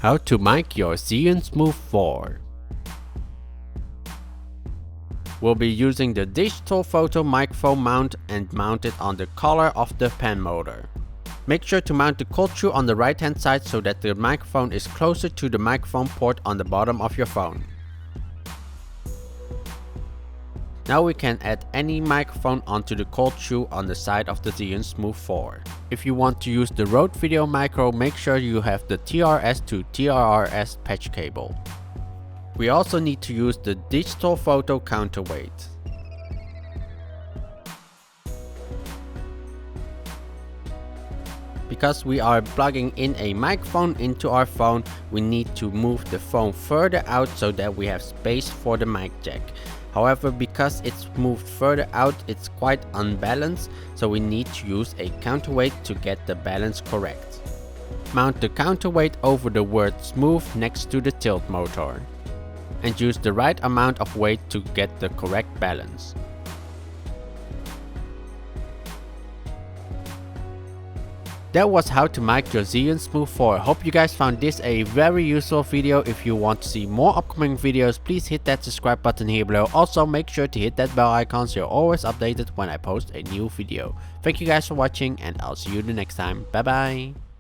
How to mic your Zhiyun Smooth 4. We'll be using the Digitalfoto microphone mount and mount it on the collar of the pen motor. Make sure to mount the cold shoe on the right hand side so that the microphone is closer to the microphone port on the bottom of your phone. Now we can add any microphone onto the cold shoe on the side of the Zhiyun Smooth 4. If you want to use the Rode Video Micro, make sure you have the TRS to TRRS patch cable. We also need to use the Digitalfoto counterweight. Because we are plugging in a microphone into our phone, we need to move the phone further out so that we have space for the mic jack. However, because it's moved further out, it's quite unbalanced, so we need to use a counterweight to get the balance correct. Mount the counterweight over the word smooth next to the tilt motor, and use the right amount of weight to get the correct balance. That was how to mic your Zhiyun Smooth 4. Hope you guys found this a very useful video. If you want to see more upcoming videos, please hit that subscribe button here below. Also make sure to hit that bell icon so you're always updated when I post a new video. Thank you guys for watching, and I'll see you the next time. Bye bye.